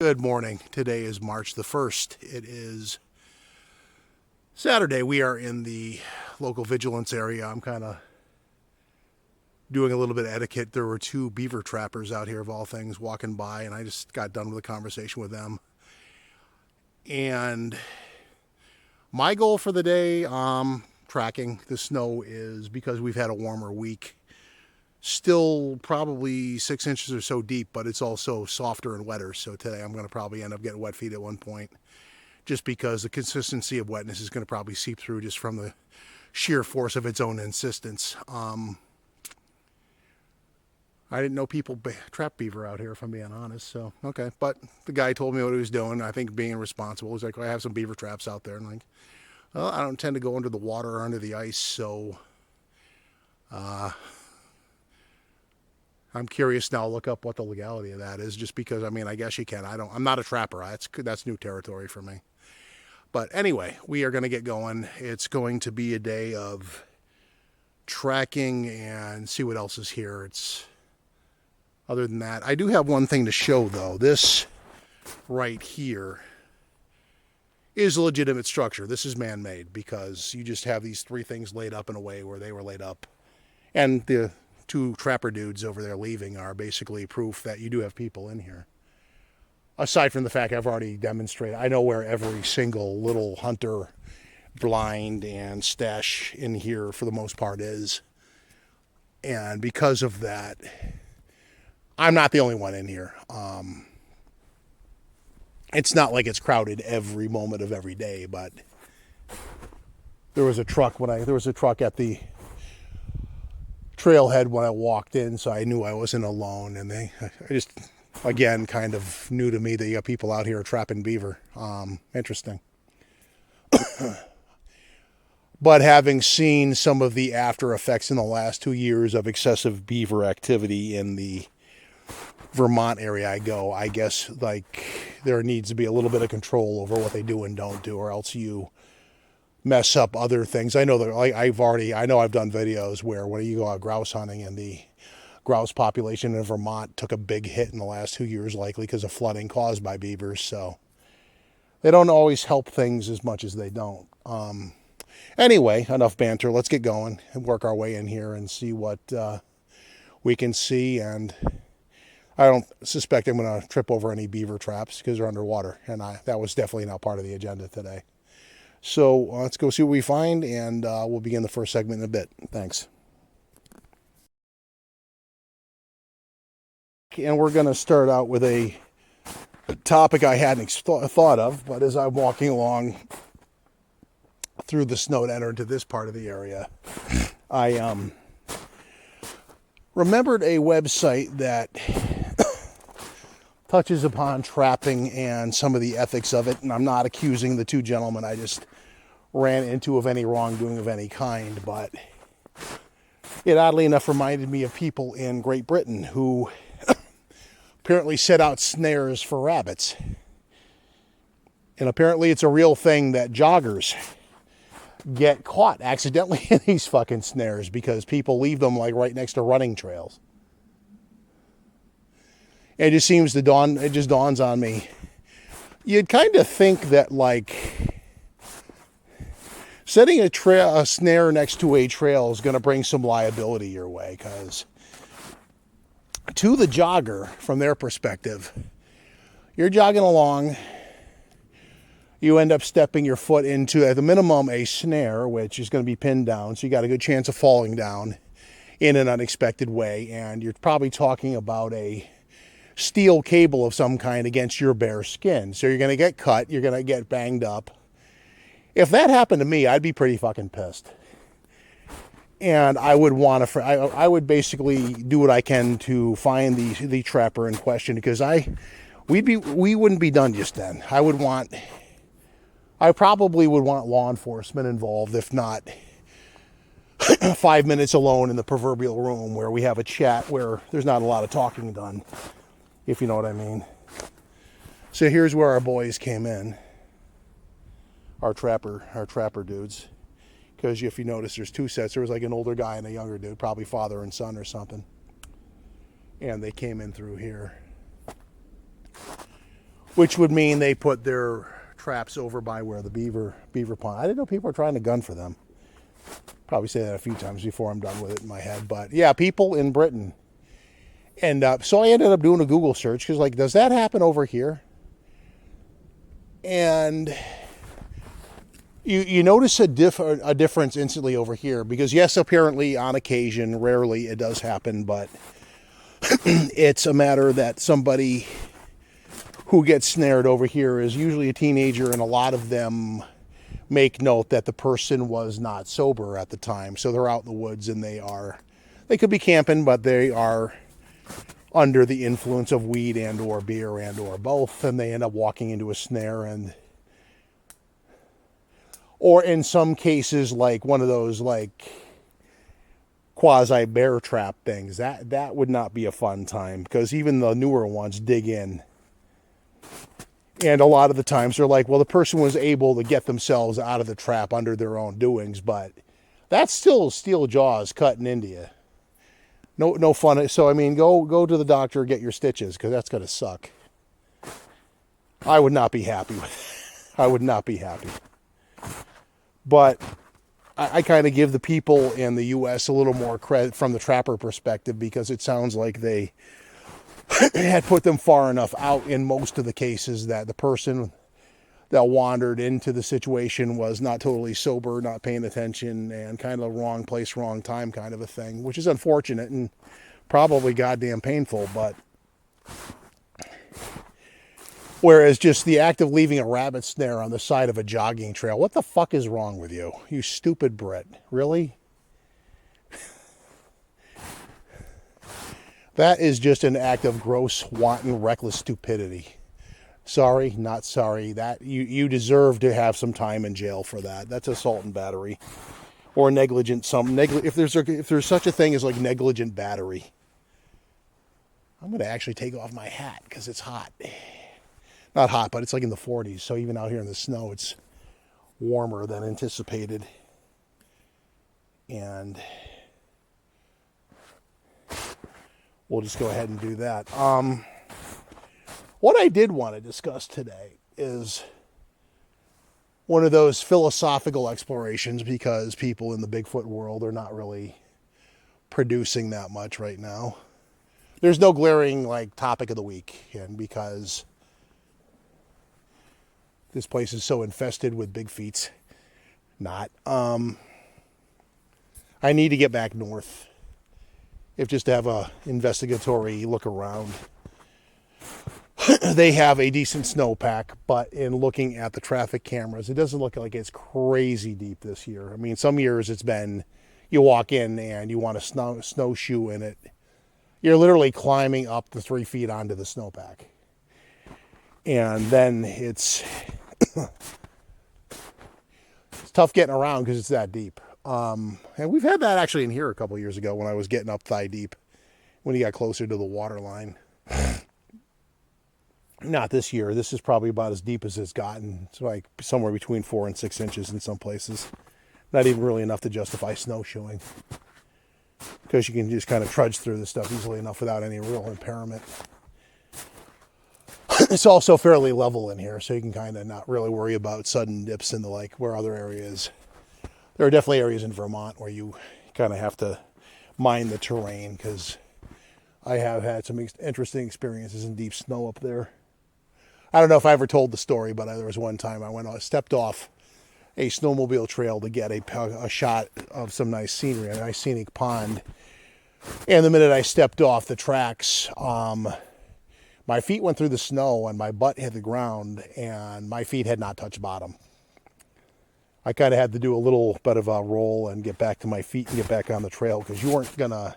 Good morning. Today is March the 1st. It is Saturday. We are in the local vigilance area. I'm kind of doing a little bit of etiquette. There were two beaver trappers out here, of all things, walking by, and I just got done with a conversation with them. And my goal for the day, tracking the snow, is because we've had a warmer week. Still probably 6 inches or so deep, but it's also softer and wetter. So today I'm going to probably end up getting wet feet at one point, just because the consistency of wetness is going to probably seep through just from the sheer force of its own insistence. I didn't know people trap beaver out here, if I'm being honest. So, okay. But the guy told me what he was doing. I think being responsible. He's like, I have some beaver traps out there. And I'm like, well, I don't tend to go under the water or under the ice. So, I'm curious now. Look up what the legality of that is, just because, I mean, I guess you can. I'm not a trapper. That's new territory for me. But anyway, we are going to get going. It's going to be a day of tracking and see what else is here. Other than that, I do have one thing to show, though. This right here is a legitimate structure. This is man-made, because you just have these three things laid up in a way where they were laid up. And the two trapper dudes over there leaving are basically proof that you do have people in here. Aside from the fact I've already demonstrated, I know where every single little hunter blind and stash in here for the most part is. And because of that, I'm not the only one in here. It's not like it's crowded every moment of every day, but there was a truck at the trailhead when I walked in, so I knew I wasn't alone. And I just, again, kind of new to me that you got people out here trapping beaver. Interesting. But having seen some of the after effects in the last 2 years of excessive beaver activity in the Vermont area I go, I guess like there needs to be a little bit of control over what they do and don't do, or else you mess up other things. I know that I've done videos where when you go out grouse hunting, and the grouse population in Vermont took a big hit in the last 2 years, likely because of flooding caused by beavers. So they don't always help things as much as they don't. Anyway, enough banter. Let's get going and work our way in here and see what we can see. And I don't suspect I'm going to trip over any beaver traps because they're underwater, and that was definitely not part of the agenda today. So let's go see what we find, and we'll begin the first segment in a bit. Thanks. And we're going to start out with a topic I hadn't thought of, but as I'm walking along through the snow to enter into this part of the area, I remembered a website that touches upon trapping and some of the ethics of it. And I'm not accusing the two gentlemen I just ran into of any wrongdoing of any kind, but it oddly enough reminded me of people in Great Britain who apparently set out snares for rabbits. And apparently it's a real thing that joggers get caught accidentally in these fucking snares because people leave them like right next to running trails. It just dawns on me. You'd kind of think that, like, setting a snare next to a trail is going to bring some liability your way, because to the jogger, from their perspective, you're jogging along, you end up stepping your foot into, at the minimum, a snare, which is going to be pinned down, so you got a good chance of falling down in an unexpected way, and you're probably talking about a steel cable of some kind against your bare skin. So you're going to get cut, you're going to get banged up. If that happened to me, I'd be pretty fucking pissed. And I would I would basically do what I can to find the trapper in question, because we wouldn't be done just then. I probably would want law enforcement involved, if not 5 minutes alone in the proverbial room where we have a chat where there's not a lot of talking done, if you know what I mean. So here's where our boys came in, our trapper dudes, because if you notice, there's two sets. There was like an older guy and a younger dude, probably father and son or something, and they came in through here. which would mean they put their traps over by where the beaver pond. I didn't know people were trying to gun for them. Probably say that a few times before I'm done with it in my head. But yeah, people in Britain. And so I ended up doing a Google search because, like, does that happen over here? And you notice a difference instantly over here because, yes, apparently on occasion, rarely it does happen, but it's a matter that somebody who gets snared over here is usually a teenager, and a lot of them make note that the person was not sober at the time. So they're out in the woods and they could be camping, but they are under the influence of weed and or beer and or both, and they end up walking into a snare, or in some cases like one of those like quasi bear trap things. That would not be a fun time because even the newer ones dig in. And a lot of the times they're like, well, the person was able to get themselves out of the trap under their own doings, but that's still steel jaws cutting into you. No fun. So, I mean, go to the doctor, get your stitches, because that's going to suck. I would not be happy with it. I would not be happy. But I kind of give the people in the U.S. a little more credit from the trapper perspective because it sounds like they had put them far enough out in most of the cases that the person that wandered into the situation was not totally sober, not paying attention, and kind of wrong place, wrong time kind of a thing, which is unfortunate and probably goddamn painful. But whereas just the act of leaving a rabbit snare on the side of a jogging trail, what the fuck is wrong with you? You stupid Brit. Really? That is just an act of gross, wanton, reckless stupidity. Sorry, not sorry. That you deserve to have some time in jail for that. That's assault and battery, or negligent. If there's such a thing as like negligent battery. I'm gonna actually take off my hat because it's hot. Not hot, but it's like in the 40s. So even out here in the snow, it's warmer than anticipated. And we'll just go ahead and do that. What I did want to discuss today is one of those philosophical explorations because people in the Bigfoot world are not really producing that much right now. There's no glaring like topic of the week, and because this place is so infested with big feets, not. I need to get back north, if just to have a investigatory look around. They have a decent snowpack, but in looking at the traffic cameras, it doesn't look like it's crazy deep this year. I mean, some years it's been, you walk in and you want to snowshoe in it. You're literally climbing up the 3 feet onto the snowpack. And then it's tough getting around because it's that deep. And we've had that actually in here a couple years ago when I was getting up thigh deep, when you got closer to the water line. Not this year. This is probably about as deep as it's gotten. It's like somewhere between 4 and 6 inches in some places. Not even really enough to justify snowshoeing, because you can just kind of trudge through this stuff easily enough without any real impairment. It's also fairly level in here, so you can kind of not really worry about sudden dips in the like where other areas. There are definitely areas in Vermont where you kind of have to mind the terrain, because I have had some interesting experiences in deep snow up there. I don't know if I ever told the story, but there was one time I stepped off a snowmobile trail to get a shot of some nice scenery, a nice scenic pond. And the minute I stepped off the tracks, my feet went through the snow and my butt hit the ground, and my feet had not touched bottom. I kind of had to do a little bit of a roll and get back to my feet and get back on the trail, because you weren't gonna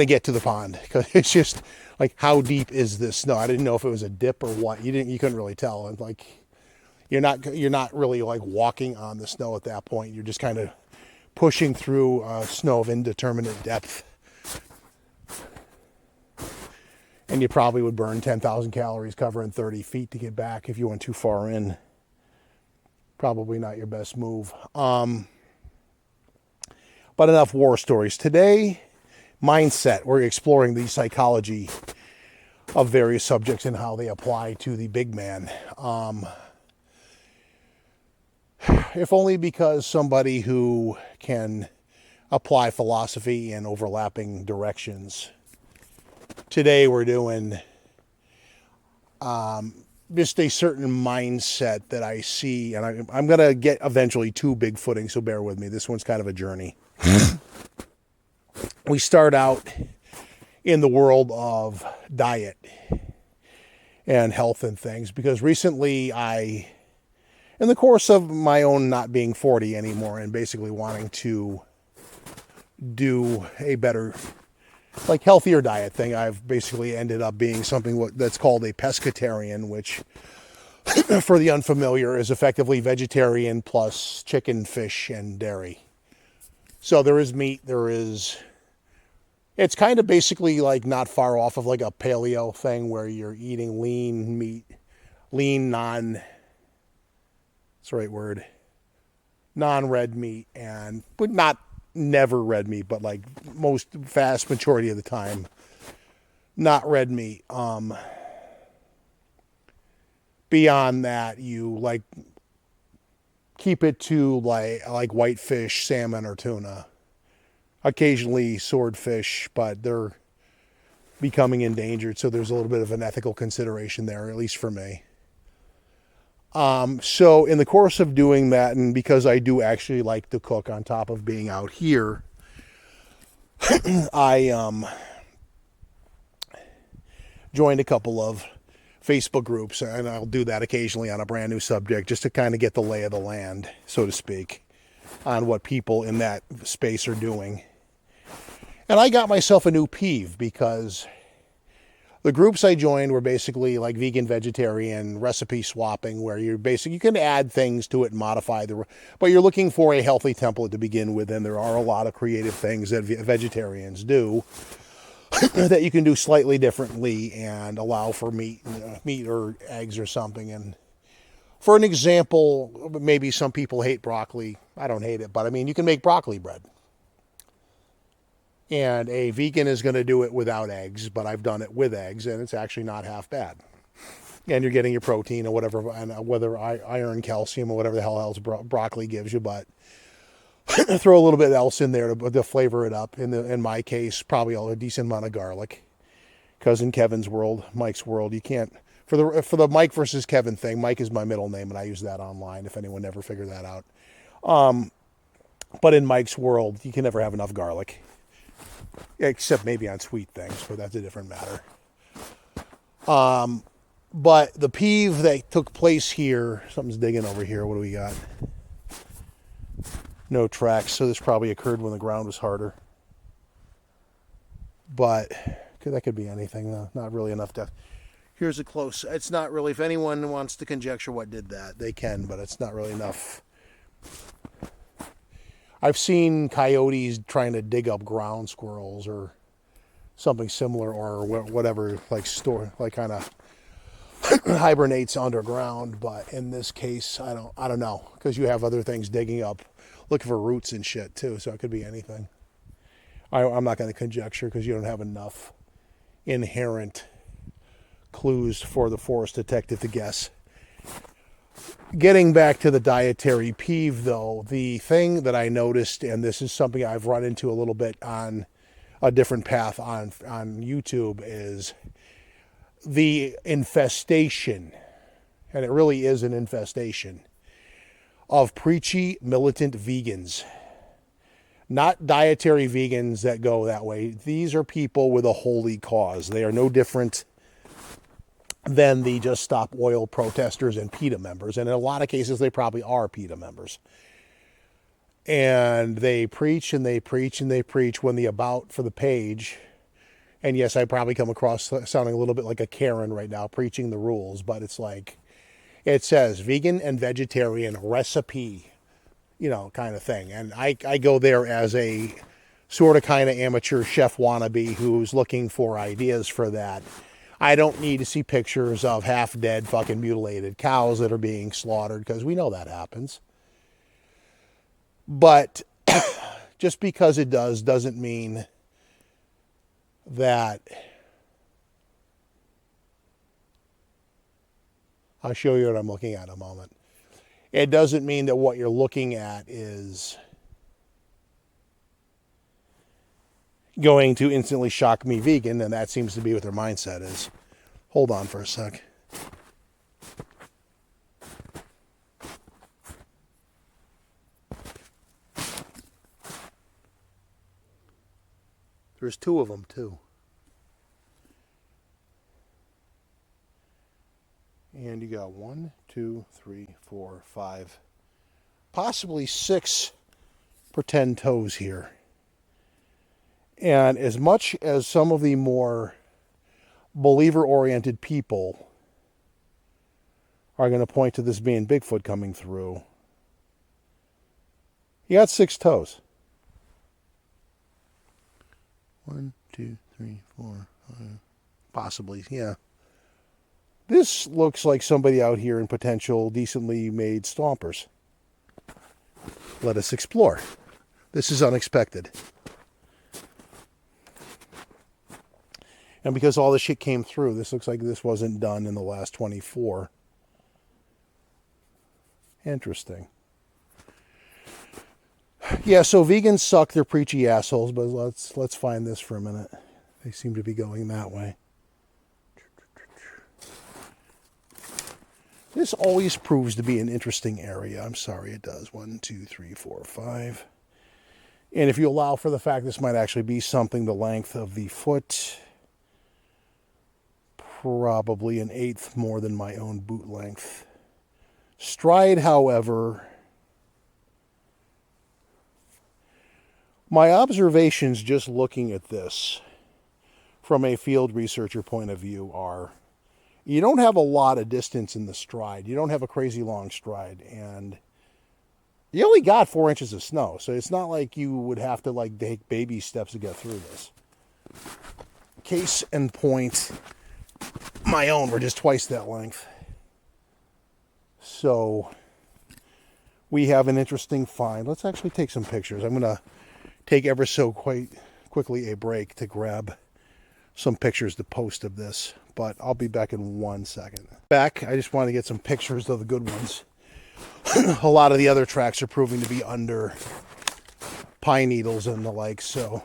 get to the pond, because it's just like, how deep is this snow? I didn't know if it was a dip or what. You couldn't really tell. And like, you're not really like walking on the snow at that point. You're just kind of pushing through snow of indeterminate depth. And you probably would burn 10,000 calories covering 30 feet to get back if you went too far in. Probably not your best move. But enough war stories. Today, mindset. We're exploring the psychology of various subjects and how they apply to the big man. If only because somebody who can apply philosophy in overlapping directions. Today we're doing just a certain mindset that I see, and I'm going to get eventually to Bigfooting, so bear with me. This one's kind of a journey. We start out in the world of diet and health and things, because recently in the course of my own not being 40 anymore and basically wanting to do a better, like, healthier diet thing, I've basically ended up being something that's called a pescatarian, which for the unfamiliar is effectively vegetarian plus chicken, fish, and dairy. So there is meat, it's kind of basically like not far off of like a paleo thing where you're eating lean meat, what's the right word? Non-red meat, but not never red meat, but like vast majority of the time, not red meat. Beyond that, you like keep it to like whitefish, salmon, or tuna. Occasionally swordfish, but they're becoming endangered, so there's a little bit of an ethical consideration there, at least for me. So in the course of doing that, and because I do actually like to cook on top of being out here, I joined a couple of Facebook groups, and I'll do that occasionally on a brand new subject just to kind of get the lay of the land, so to speak, on what people in that space are doing. And I got myself a new peeve, because the groups I joined were basically like vegan, vegetarian, recipe swapping, where you can add things to it and modify but you're looking for a healthy template to begin with, and there are a lot of creative things that vegetarians do that you can do slightly differently and allow for meat or eggs or something. And for an example, maybe some people hate broccoli. I don't hate it, but I mean, you can make broccoli bread. And a vegan is going to do it without eggs, but I've done it with eggs, and it's actually not half bad. And you're getting your protein or whatever, and whether iron, calcium, or whatever the hell else broccoli gives you, but throw a little bit else in there to flavor it up. In my case, probably a decent amount of garlic, because in Kevin's world, Mike's world, you can't. For the Mike versus Kevin thing, Mike is my middle name, and I use that online, if anyone never figured that out. But in Mike's world, you can never have enough garlic. Except maybe on sweet things, but that's a different matter. But the peeve that took place here, something's digging over here. What do we got? No tracks, so this probably occurred when the ground was harder. But that could be anything, though. Not really enough depth. Here's a close. It's not really, if anyone wants to conjecture what did that, they can, but it's not really enough. I've seen coyotes trying to dig up ground squirrels or something similar, or whatever, like kind of hibernates underground. But in this case, I don't know, because you have other things digging up, looking for roots and shit too. So it could be anything. I'm not going to conjecture, because you don't have enough inherent clues for the forest detective to guess. Getting back to the dietary peeve, though, the thing that I noticed, and this is something I've run into a little bit on a different path on YouTube, is the infestation, and it really is an infestation, of preachy, militant vegans. Not dietary vegans that go that way. These are people with a holy cause. They are no different than the Just Stop Oil protesters and PETA members. And in a lot of cases, they probably are PETA members. And they preach and they preach and they preach when the about for the page, and yes, I probably come across sounding a little bit like a Karen right now, preaching the rules, but it's like, it says vegan and vegetarian recipe, kind of thing. And I go there as a sort of kind of amateur chef wannabe who's looking for ideas for that. I don't need to see pictures of half-dead, fucking mutilated cows that are being slaughtered, because we know that happens. But just because it doesn't mean that I'll show you what I'm looking at in a moment. It doesn't mean that what you're looking at is going to instantly shock me vegan, and that seems to be what their mindset is. Hold on for a sec. There's 2 of them, too. And you got 1, 2, 3, 4, 5, possibly 6 pretend toes here. And as much as some of the more believer-oriented people are going to point to this being Bigfoot coming through, you got 6 toes. 1, 2, 3, 4, 5, possibly, yeah. This looks like somebody out here in potential decently made stompers. Let us explore. This is unexpected. And because all this shit came through, this looks like this wasn't done in the last 24. Interesting. Yeah, so vegans suck, they're preachy assholes, but let's find this for a minute. They seem to be going that way. This always proves to be an interesting area. I'm sorry, it does. 1, 2, 3, 4, 5. And if you allow for the fact this might actually be something the length of the foot, probably 1/8 more than my own boot length. Stride, however, my observations just looking at this from a field researcher point of view are, you don't have a lot of distance in the stride. You don't have a crazy long stride. And you only got 4 inches of snow. So it's not like you would have to like take baby steps to get through this. Case in point, my own were just twice that length. So we have an interesting find. Let's actually take some pictures. I'm going to take ever so quite quickly a break to grab some pictures to post of this, but I'll be back in 1 second. Back, I just want to get some pictures of the good ones. A lot of the other tracks are proving to be under pine needles and the like, so.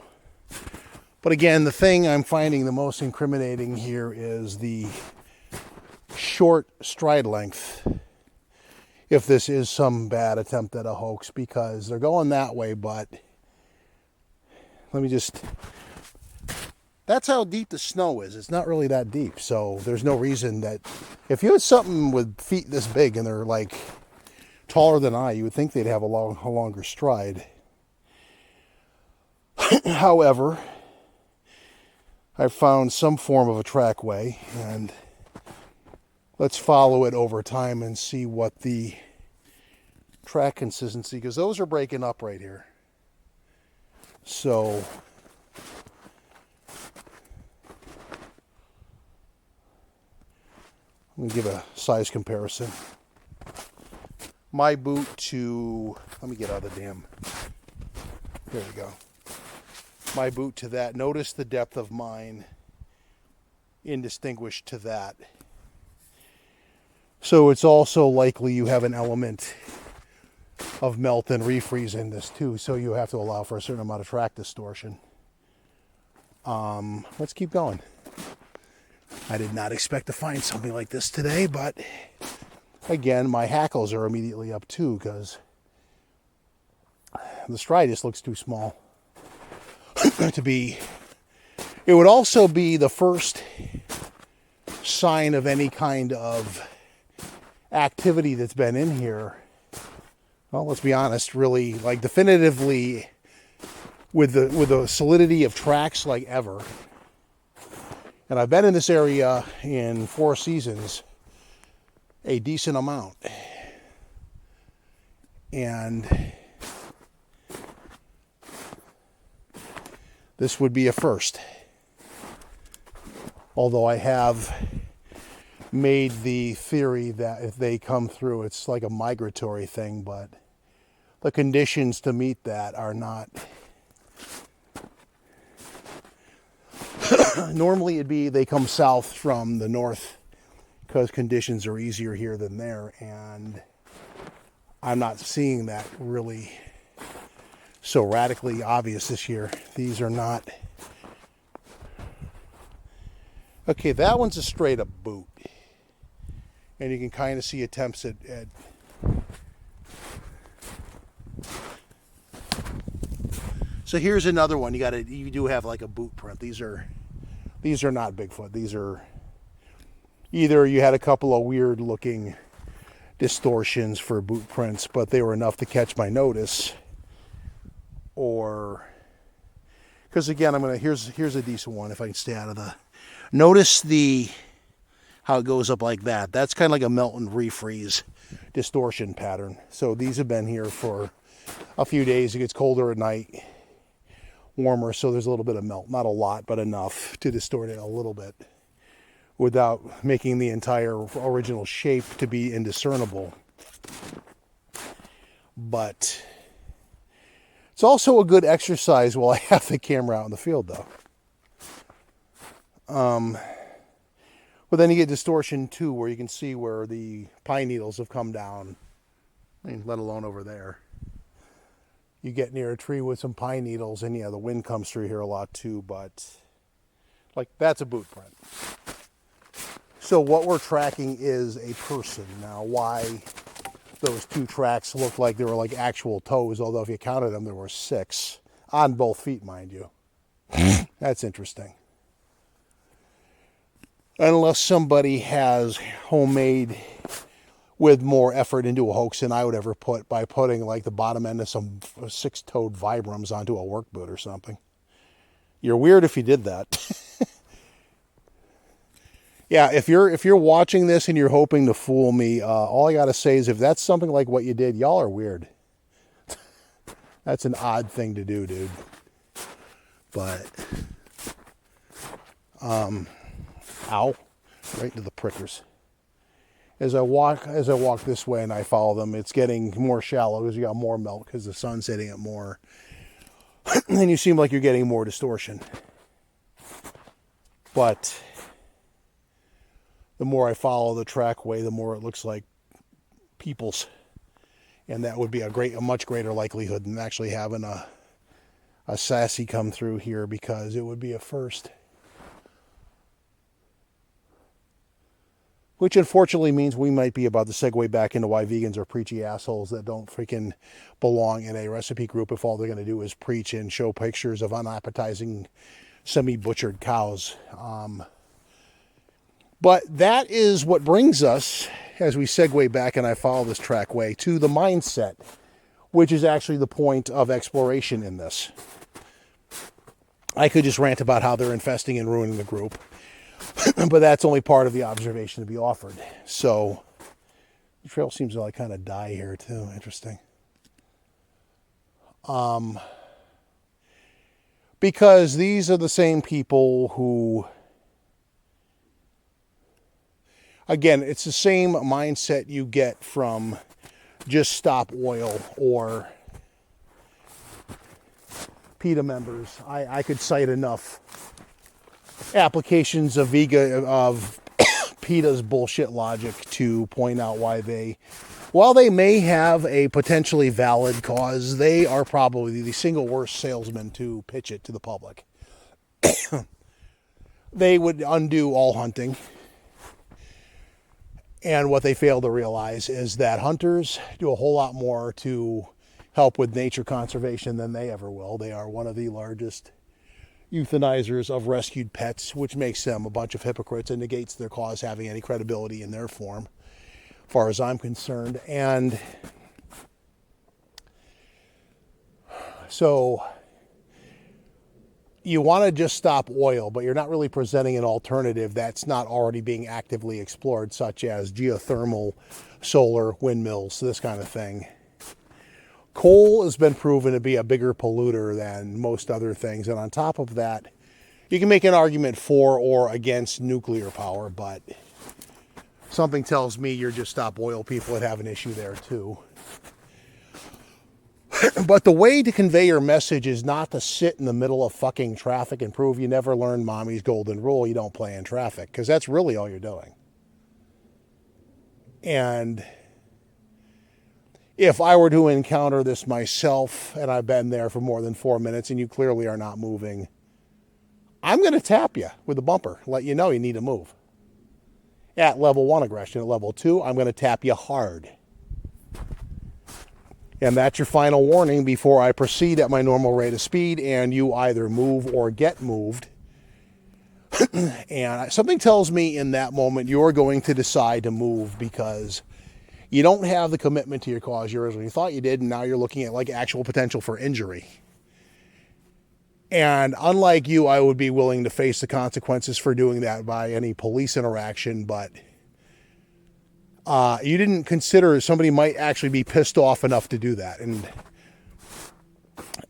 But again, the thing I'm finding the most incriminating here is the short stride length. If this is some bad attempt at a hoax, because they're going that way, but let me just, that's how deep the snow is. It's not really that deep, so there's no reason that, if you had something with feet this big and they're like taller than I, you would think they'd have a longer stride. However, I've found some form of a trackway, and let's follow it over time and see what the track consistency, because those are breaking up right here. So let me give a size comparison. My boot to, let me get out of the damn, there we go. My boot to that, notice the depth of mine indistinguished to that. So it's also likely you have an element of melt and refreeze in this too, so you have to allow for a certain amount of track distortion. Let's keep going. I did not expect to find something like this today, but again, my hackles are immediately up too, because the stride just looks too small to be. It would also be the first sign of any kind of activity that's been in here. Well, let's be honest, really, like definitively with the solidity of tracks like ever. And I've been in this area in 4 seasons a decent amount. And this would be a first. Although I have made the theory that if they come through, it's like a migratory thing, but the conditions to meet that are not. Normally it'd be they come south from the North because conditions are easier here than there, and I'm not seeing that really so radically obvious this year. These are not. Okay, that one's a straight up boot. And you can kind of see attempts at so here's another one. You do have like a boot print. These are not Bigfoot. These are either you had a couple of weird looking distortions for boot prints, but they were enough to catch my notice. Or because again, here's a decent one if I can stay out of the. Notice how it goes up like that. That's kind of like a melt and refreeze distortion pattern. So these have been here for a few days. It gets colder at night, warmer, so there's a little bit of melt. Not a lot, but enough to distort it a little bit without making the entire original shape to be indiscernible. But it's also a good exercise while I have the camera out in the field, though. But then you get distortion too, where you can see where the pine needles have come down. I mean, let alone over there. You get near a tree with some pine needles, and yeah, the wind comes through here a lot too, but like that's a boot print. So what we're tracking is a person. Now, why those two tracks look like they were like actual toes, although if you counted them, there were 6 on both feet, mind you. That's interesting. Unless somebody has homemade with more effort into a hoax than I would ever put by putting like the bottom end of some 6-toed Vibrams onto a work boot or something. You're weird if you did that. Yeah, if you're watching this and you're hoping to fool me, all I gotta say is if that's something like what you did, y'all are weird. That's an odd thing to do, dude. But ow, right into the prickers. As I walk this way and I follow them, it's getting more shallow because you got more melt because the sun's hitting it more. And you seem like you're getting more distortion. But the more I follow the trackway, the more it looks like people's. And that would be a much greater likelihood than actually having a sassy come through here, because it would be a first. Which unfortunately means we might be about to segue back into why vegans are preachy assholes that don't freaking belong in a recipe group if all they're going to do is preach and show pictures of unappetizing semi-butchered cows. But that is what brings us, as we segue back and I follow this trackway, to the mindset, which is actually the point of exploration in this. I could just rant about how they're infesting and ruining the group. But that's only part of the observation to be offered. So the trail seems to like kind of die here too. Interesting. Because these are the same people who, again, it's the same mindset you get from Just Stop Oil or PETA members. I could cite enough applications of PETA's bullshit logic to point out why while they may have a potentially valid cause, they are probably the single worst salesman to pitch it to the public. They would undo all hunting. And what they fail to realize is that hunters do a whole lot more to help with nature conservation than they ever will. They are one of the largest euthanizers of rescued pets, which makes them a bunch of hypocrites and negates their cause having any credibility in their form, as far as I'm concerned. And so you want to just stop oil, but you're not really presenting an alternative that's not already being actively explored, such as geothermal, solar, windmills, this kind of thing. Coal has been proven to be a bigger polluter than most other things. And on top of that, you can make an argument for or against nuclear power, but something tells me you're Just Stop Oil people that have an issue there too. But the way to convey your message is not to sit in the middle of fucking traffic and prove you never learned mommy's golden rule, you don't play in traffic, because that's really all you're doing. And if I were to encounter this myself, and I've been there for more than 4 minutes, and you clearly are not moving, I'm going to tap you with a bumper, let you know you need to move. At level 1 aggression. At level 2, I'm going to tap you hard. And that's your final warning before I proceed at my normal rate of speed and you either move or get moved. And something tells me in that moment you're going to decide to move because you don't have the commitment to your cause you originally thought you did, and now you're looking at like actual potential for injury. And unlike you, I would be willing to face the consequences for doing that by any police interaction, but you didn't consider somebody might actually be pissed off enough to do that. And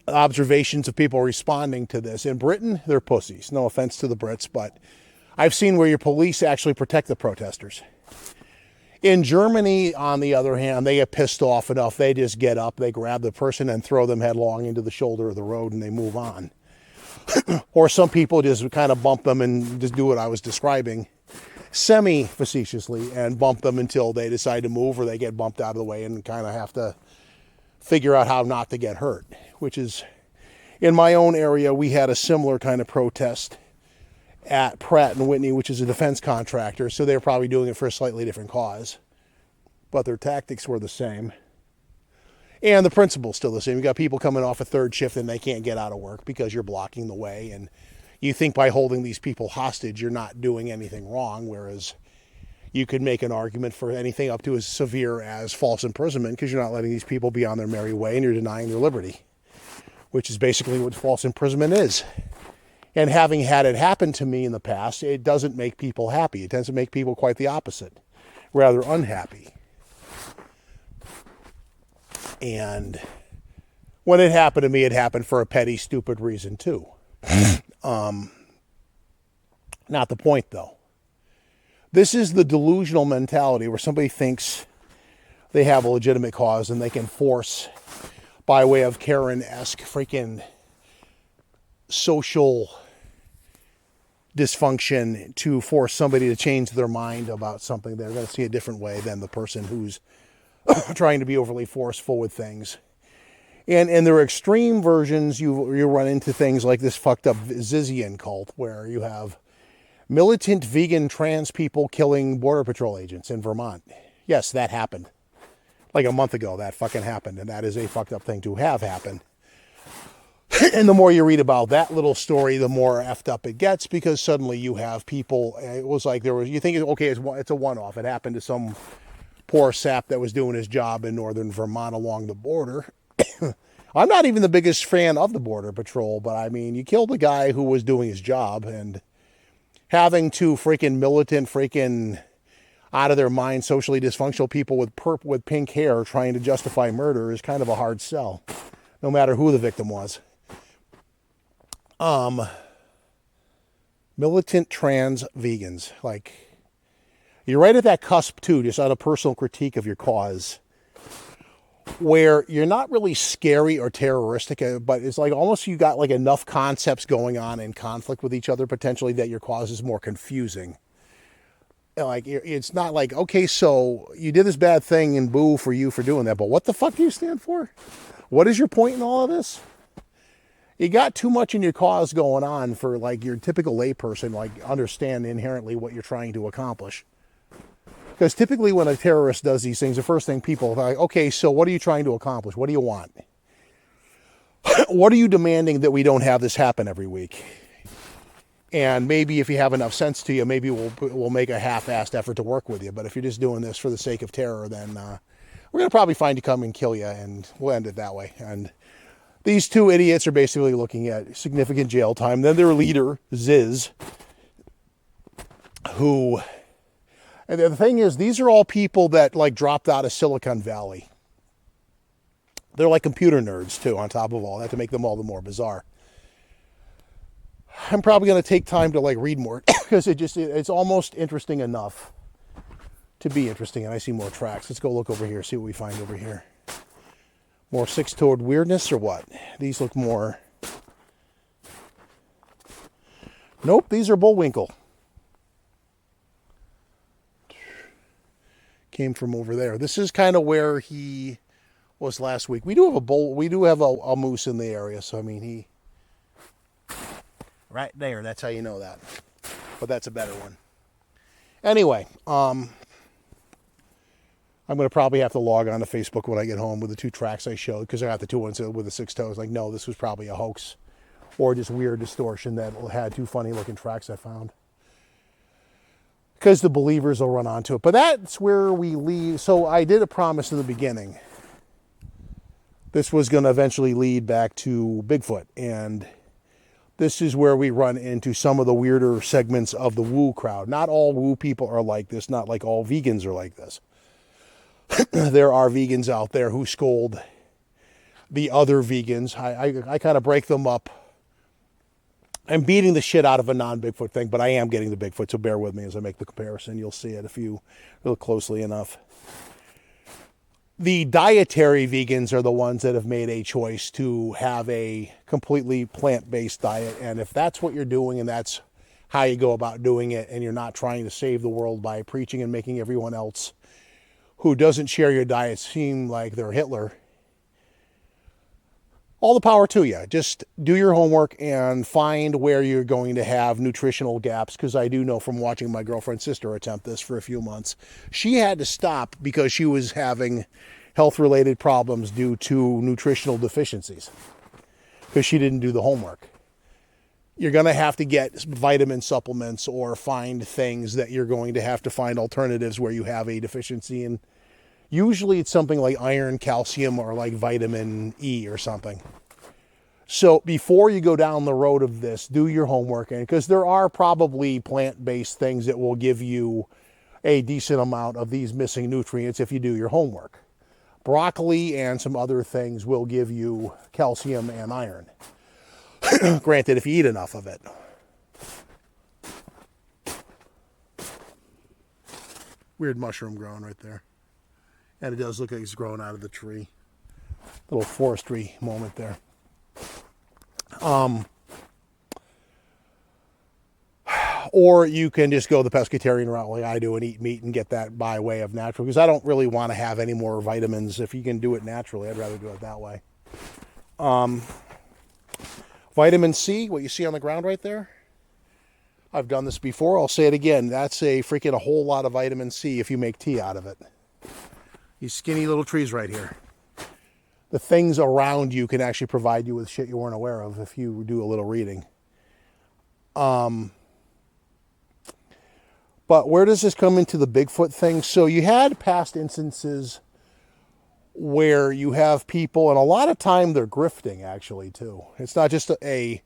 observations of people responding to this. In Britain, they're pussies. No offense to the Brits, but I've seen where your police actually protect the protesters. In Germany, on the other hand, they get pissed off enough, they just get up, they grab the person and throw them headlong into the shoulder of the road and they move on. Or some people just kind of bump them and just do what I was describing semi-facetiously and bump them until they decide to move or they get bumped out of the way and kind of have to figure out how not to get hurt, which is, in my own area, we had a similar kind of protest at Pratt & Whitney, which is a defense contractor, so they're probably doing it for a slightly different cause, but their tactics were the same. And the principle's still the same. You got people coming off a third shift and they can't get out of work because you're blocking the way, and you think by holding these people hostage you're not doing anything wrong, whereas you could make an argument for anything up to as severe as false imprisonment because you're not letting these people be on their merry way and you're denying their liberty, which is basically what false imprisonment is. And having had it happen to me in the past, it doesn't make people happy. It tends to make people quite the opposite, rather unhappy. And when it happened to me, it happened for a petty, stupid reason too. Not the point, though. This is the delusional mentality where somebody thinks they have a legitimate cause and they can force, by way of Karen-esque freaking social dysfunction, to force somebody to change their mind about something. They're going to see a different way than the person who's trying to be overly forceful with things. And in their extreme versions, you run into things like this fucked up Zizian cult, where you have militant vegan trans people killing Border Patrol agents in Vermont. Yes, that happened. Like a month ago, that fucking happened. And that is a fucked up thing to have happened. And the more you read about that little story, the more effed up it gets, because suddenly you have people, it was like you think, okay, it's a one-off. It happened to some poor sap that was doing his job in northern Vermont along the border. I'm not even the biggest fan of the Border Patrol, but I mean, you killed a guy who was doing his job, and having two freaking militant, freaking out of their mind, socially dysfunctional people with pink hair trying to justify murder is kind of a hard sell, no matter who the victim was. Militant trans vegans, like, you're right at that cusp too, just on a personal critique of your cause, where you're not really scary or terroristic, but it's like almost you got like enough concepts going on in conflict with each other potentially that your cause is more confusing. Like, it's not like, okay, so you did this bad thing and boo for you for doing that, but what the fuck do you stand for? What is your point in all of this? You got too much in your cause going on for like your typical layperson, like, understand inherently what you're trying to accomplish. Because typically when a terrorist does these things, the first thing people are like, okay, so what are you trying to accomplish? What do you want? What are you demanding that we don't have this happen every week? And maybe if you have enough sense to you, maybe we'll make a half-assed effort to work with you. But if you're just doing this for the sake of terror, then we're going to probably find you, come and kill you, and we'll end it that way. And these two idiots are basically looking at significant jail time. Then their leader, Ziz, who... And the thing is, these are all people that like dropped out of Silicon Valley. They're like computer nerds too, on top of all that, to make them all the more bizarre. I'm probably going to take time to like read more because it's almost interesting enough to be interesting. And I see more tracks. Let's go look over here, see what we find over here. More six-toed weirdness or what? These look more... Nope, these are Bullwinkle. came from over there. This is kind of where he was last week. We do have a bull. We do have a moose in the area. So I mean, he right there. That's how you know that. But that's a better one. Anyway, I'm going to probably have to log on to Facebook when I get home with the 2 tracks I showed, because I got the 2 ones with the 6 toes. Like, no, this was probably a hoax or just weird distortion that had 2 funny looking tracks I found. Because the believers will run onto it. But that's where we leave. So I did a promise in the beginning. This was going to eventually lead back to Bigfoot. And this is where we run into some of the weirder segments of the woo crowd. Not all woo people are like this. Not like all vegans are like this. There are vegans out there who scold the other vegans. I kind of break them up. I'm beating the shit out of a non-Bigfoot thing, but I am getting the Bigfoot, so bear with me as I make the comparison. You'll see it if you look closely enough. The dietary vegans are the ones that have made a choice to have a completely plant-based diet, and if that's what you're doing and that's how you go about doing it, and you're not trying to save the world by preaching and making everyone else who doesn't share your diet seem like they're Hitler, all the power to you. Just do your homework and find where you're going to have nutritional gaps, because I do know from watching my girlfriend's sister attempt this for a few months, she had to stop because she was having health-related problems due to nutritional deficiencies because she didn't do the homework. You're going to have to get vitamin supplements or find things that you're going to have to find alternatives where you have a deficiency in. Usually it's something like iron, calcium, or like vitamin E or something. So before you go down the road of this, do your homework. And because there are probably plant-based things that will give you a decent amount of these missing nutrients if you do your homework. Broccoli and some other things will give you calcium and iron. Granted, if you eat enough of it. Weird mushroom growing right there. And it does look like it's growing out of the tree. Little forestry moment there. Or you can just go the pescatarian route like I do and eat meat and get that by way of natural. Because I don't really want to have any more vitamins. If you can do it naturally, I'd rather do it that way. Vitamin C, what you see on the ground right there. I've done this before. I'll say it again. That's a whole lot of vitamin C if you make tea out of it. These skinny little trees right here. The things around you can actually provide you with shit you weren't aware of if you do a little reading. But where does this come into the Bigfoot thing? So you had past instances where you have people, and a lot of time they're grifting actually too. It's not just a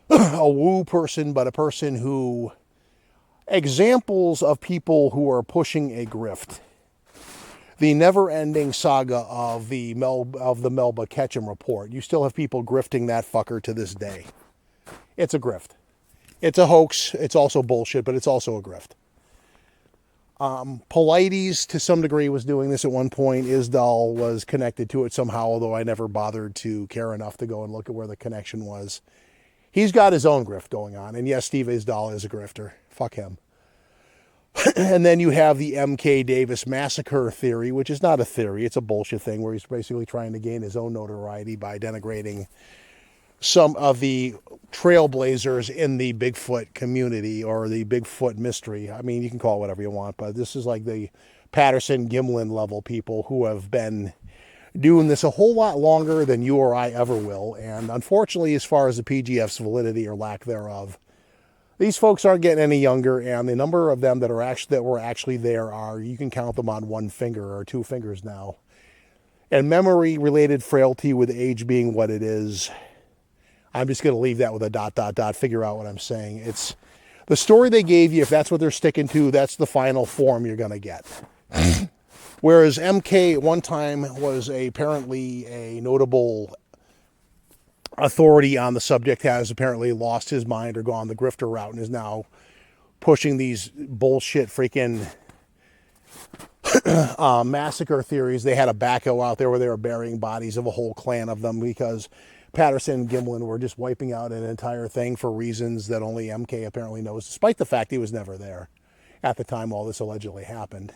woo person, but a person who, examples of people who are pushing a grift. The never-ending saga of the Melba Ketchum report. You still have people grifting that fucker to this day. It's a grift. It's a hoax. It's also bullshit, but it's also a grift. Polites, to some degree, was doing this at one point. Isdal was connected to it somehow, although I never bothered to care enough to go and look at where the connection was. He's got his own grift going on. And yes, Steve Isdal is a grifter. Fuck him. And then you have the M.K. Davis massacre theory, which is not a theory. It's a bullshit thing where he's basically trying to gain his own notoriety by denigrating some of the trailblazers in the Bigfoot community or the Bigfoot mystery. I mean, you can call it whatever you want, but this is like the Patterson Gimlin level people who have been doing this a whole lot longer than you or I ever will. And unfortunately, as far as the PGF's validity or lack thereof, these folks aren't getting any younger, and the number of them that were actually there are, you can count them on one finger or 2 fingers now. And memory-related frailty with age being what it is, I'm just going to leave that with a ... Figure out what I'm saying. It's the story they gave you. If that's what they're sticking to, that's the final form you're going to get. Whereas MK at one time was apparently a notable authority on the subject, has apparently lost his mind or gone the grifter route and is now pushing these bullshit freaking massacre theories. They had a backhoe out there where they were burying bodies of a whole clan of them because Patterson and Gimlin were just wiping out an entire thing for reasons that only MK apparently knows, despite the fact he was never there at the time all this allegedly happened.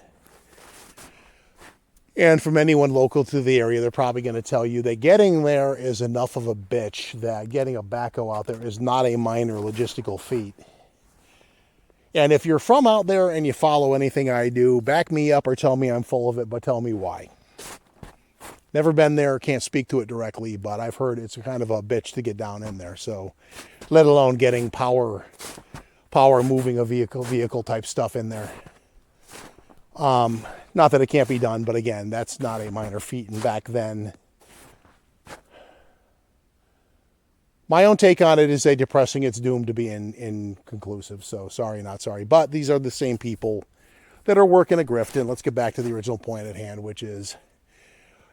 And from anyone local to the area, they're probably going to tell you that getting there is enough of a bitch that getting a backhoe out there is not a minor logistical feat. And if you're from out there and you follow anything I do, back me up or tell me I'm full of it, but tell me why. Never been there, can't speak to it directly, but I've heard it's kind of a bitch to get down in there. So, let alone getting power moving a vehicle type stuff in there. Not that it can't be done, but again, that's not a minor feat. And back then, my own take on it is a depressing. It's doomed to be inconclusive. So sorry, not sorry. But these are the same people that are working a grift. And let's get back to the original point at hand, which is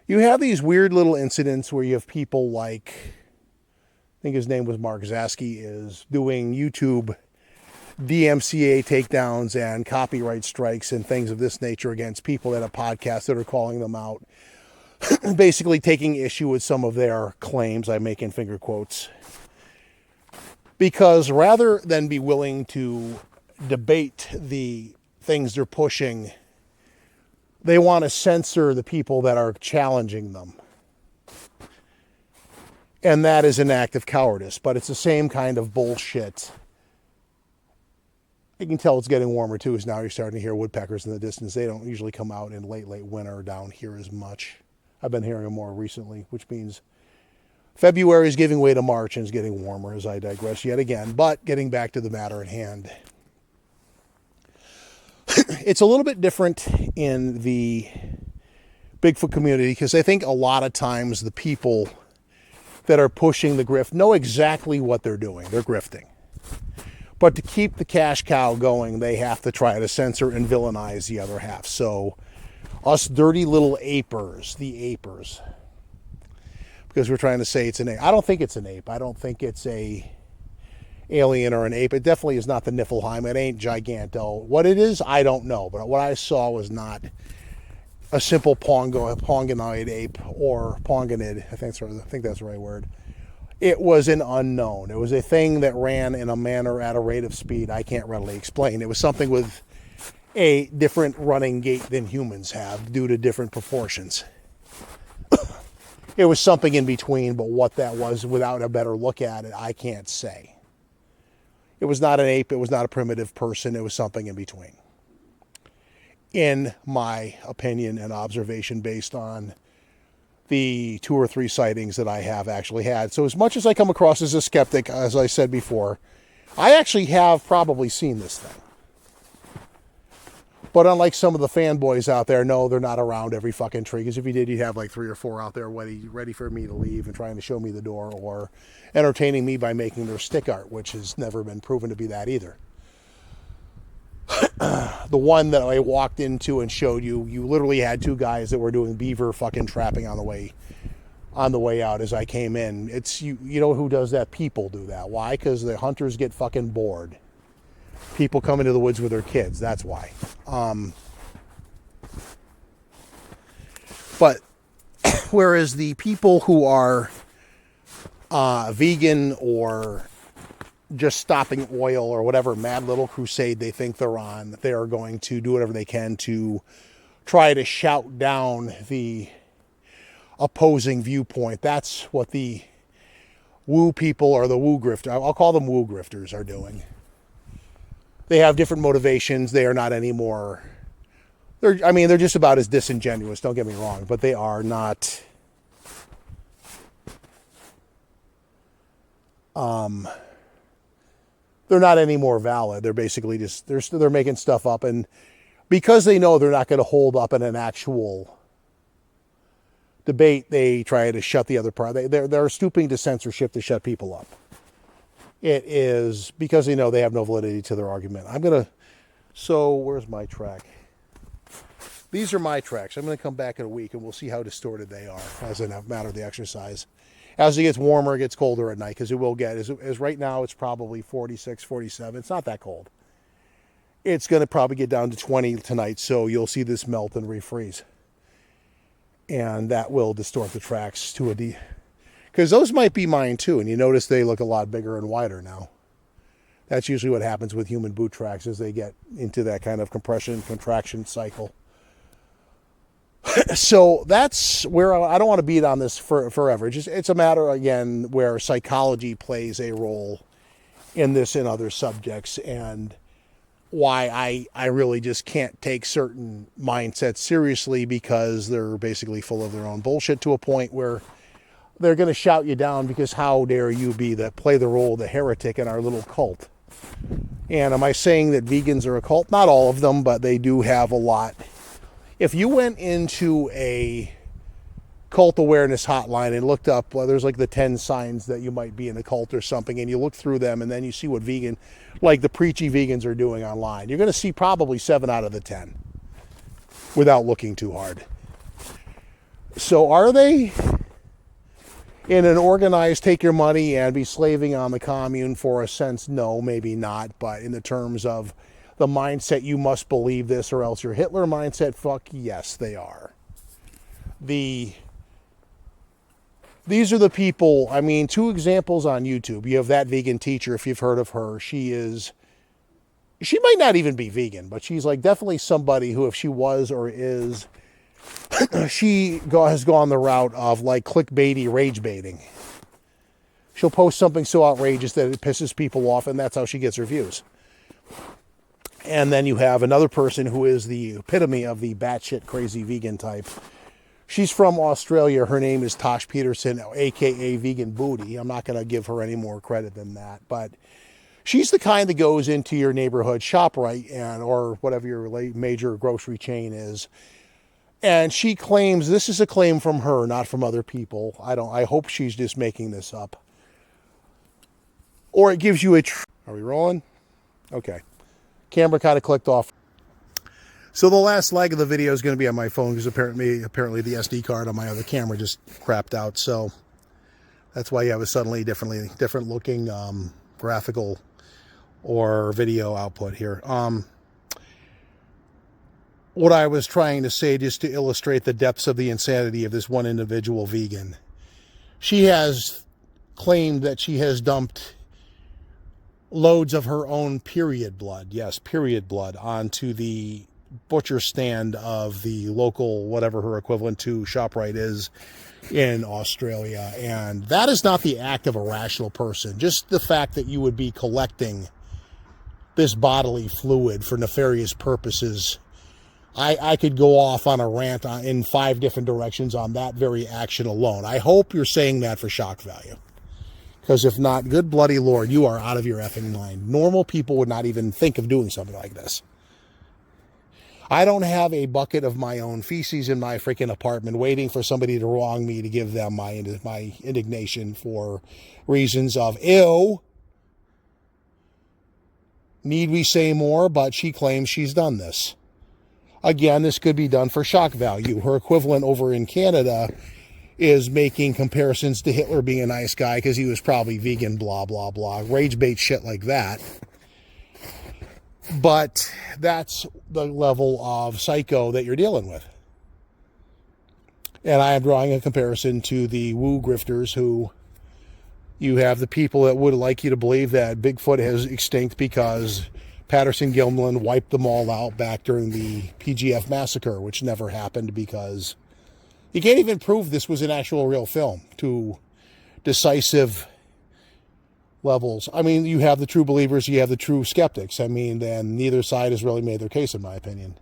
you have these weird little incidents where you have people like, I think his name was Mark Zaski, is doing YouTube DMCA takedowns and copyright strikes and things of this nature against people that have podcasts that are calling them out, basically taking issue with some of their claims. I make in finger quotes, because rather than be willing to debate the things they're pushing, they want to censor the people that are challenging them. And that is an act of cowardice, but it's the same kind of bullshit. You can tell it's getting warmer too, as now you're starting to hear woodpeckers in the distance. They don't usually come out in late winter down here as much. I've been hearing them more recently, which means February is giving way to March and it's getting warmer, as I digress yet again. But getting back to the matter at hand. It's a little bit different in the Bigfoot community because I think a lot of times the people that are pushing the grift know exactly what they're doing. They're grifting. But to keep the cash cow going, they have to try to censor and villainize the other half. So us dirty little apers, the apers, because we're trying to say it's an ape. I don't think it's an ape. I don't think it's a alien or an ape. It definitely is not the Niflheim. It ain't Giganto. What it is, I don't know. But what I saw was not a simple pongonoid ape or pongonid. I think that's the right word. It was an unknown. It was a thing that ran in a manner at a rate of speed I can't readily explain. It was something with a different running gait than humans have due to different proportions. It was something in between, but what that was, without a better look at it, I can't say. It was not an ape. It was not a primitive person. It was something in between. In my opinion and observation based on the 2 or 3 sightings that I have actually had. So as much as I come across as a skeptic, as I said before, I actually have probably seen this thing. But unlike some of the fanboys out there, no, they're not around every fucking tree. Because if you did, you'd have like 3 or 4 out there ready for me to leave and trying to show me the door or entertaining me by making their stick art, which has never been proven to be that either. The one that I walked into and showed you, you literally had 2 guys that were doing beaver fucking trapping on the way out as I came in. It's you know who does that? People do that. Why? Because the hunters get fucking bored. People come into the woods with their kids. That's why. But whereas the people who are vegan or just stopping oil or whatever mad little crusade they think they're on, that they are going to do whatever they can to try to shout down the opposing viewpoint. That's what the woo people or the woo grifters, I'll call them woo grifters, are doing. They have different motivations. They are not anymore, they're just about as disingenuous, don't get me wrong, but they are not they're not any more valid. They're basically just, they're making stuff up. And because they know they're not going to hold up in an actual debate, they try to shut the other part. They're stooping to censorship to shut people up. It is because they know they have no validity to their argument. So where's my track? These are my tracks. I'm going to come back in a week and we'll see how distorted they are as a matter of the exercise. As it gets warmer, it gets colder at night, because it will get, as right now, it's probably 46, 47. It's not that cold. It's going to probably get down to 20 tonight, so you'll see this melt and refreeze. And that will distort the tracks to a D. Because those might be mine too, and you notice they look a lot bigger and wider now. That's usually what happens with human boot tracks as they get into that kind of compression, contraction cycle. So that's where I don't want to beat on this forever. It's a matter, again, where psychology plays a role in this and other subjects, and why I really just can't take certain mindsets seriously, because they're basically full of their own bullshit to a point where they're going to shout you down, because how dare you play the role of the heretic in our little cult. And am I saying that vegans are a cult? Not all of them, but they do have a lot. If you went into a cult awareness hotline and looked up, well, there's like the 10 signs that you might be in a cult or something, and you look through them, and then you see what like the preachy vegans are doing online, you're going to see probably 7 out of the 10 without looking too hard. So are they in an organized take your money and be slaving on the commune for a sense? No, maybe not. But in the terms of the mindset, you must believe this or else you're Hitler mindset, fuck yes, they are. These are the people, I mean, 2 examples on YouTube. You have That Vegan Teacher, if you've heard of her. She might not even be vegan, but she's like definitely somebody who, if she was or is, she has gone the route of like clickbaity rage baiting. She'll post something so outrageous that it pisses people off, and that's how she gets her views. And then you have another person who is the epitome of the batshit crazy vegan type. She's from Australia. Her name is Tosh Peterson, a.k.a. Vegan Booty. I'm not going to give her any more credit than that. But she's the kind that goes into your neighborhood ShopRite or whatever your major grocery chain is. And she claims, this is a claim from her, not from other people. I hope she's just making this up. Or it gives you are we rolling? Okay. Camera kind of clicked off. So the last leg of the video is going to be on my phone, because apparently the SD card on my other camera just crapped out. So that's why you have a suddenly different looking graphical or video output here. What I was trying to say, just to illustrate the depths of the insanity of this one individual vegan, she has claimed that she has dumped loads of her own period blood, yes, period blood, onto the butcher stand of the local, whatever her equivalent to ShopRite is in Australia. And that is not the act of a rational person. Just the fact that you would be collecting this bodily fluid for nefarious purposes, I could go off on a rant in 5 different directions on that very action alone. I hope you're saying that for shock value. Because if not, good bloody Lord, you are out of your effing mind. Normal people would not even think of doing something like this. I don't have a bucket of my own feces in my freaking apartment waiting for somebody to wrong me to give them my indignation for reasons of ew. Need we say more? But she claims she's done this. Again, this could be done for shock value. Her equivalent over in Canada is making comparisons to Hitler being a nice guy because he was probably vegan, blah, blah, blah. Rage bait shit like that. But that's the level of psycho that you're dealing with. And I am drawing a comparison to the woo grifters, who you have the people that would like you to believe that Bigfoot is extinct because Patterson-Gimlin wiped them all out back during the PGF massacre, which never happened because you can't even prove this was an actual real film to decisive levels. I mean, you have the true believers, you have the true skeptics. I mean, then neither side has really made their case, in my opinion.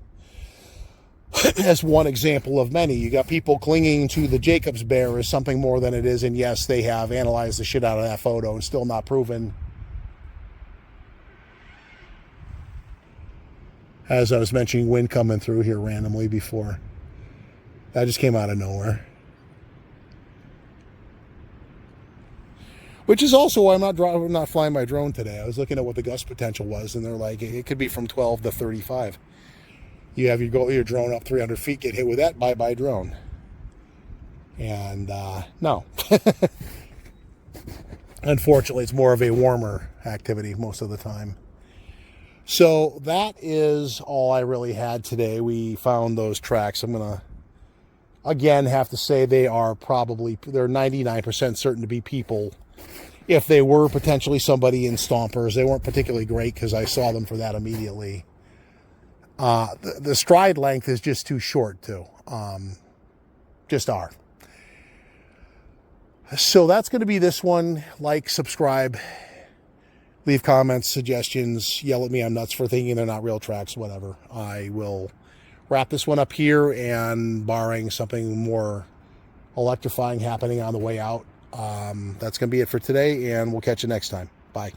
As one example of many, you got people clinging to the Jacobs bear as something more than it is, and yes, they have analyzed the shit out of that photo and still not proven. As I was mentioning, wind coming through here randomly before. That just came out of nowhere. Which is also why I'm not flying my drone today. I was looking at what the gust potential was, and they're like, it could be from 12 to 35. You have your drone up 300 feet, get hit with that, bye-bye drone. And no. Unfortunately, it's more of a warmer activity most of the time. So that is all I really had today. We found those tracks. I'm going to, again, have to say they're 99% certain to be people. If they were potentially somebody in Stompers, they weren't particularly great because I saw them for that immediately. The stride length is just too short too. Just are. So that's going to be this one. Like, subscribe, leave comments, suggestions, yell at me I'm nuts for thinking they're not real tracks, whatever. I will wrap this one up here, and barring something more electrifying happening on the way out, that's going to be it for today, and we'll catch you next time. Bye.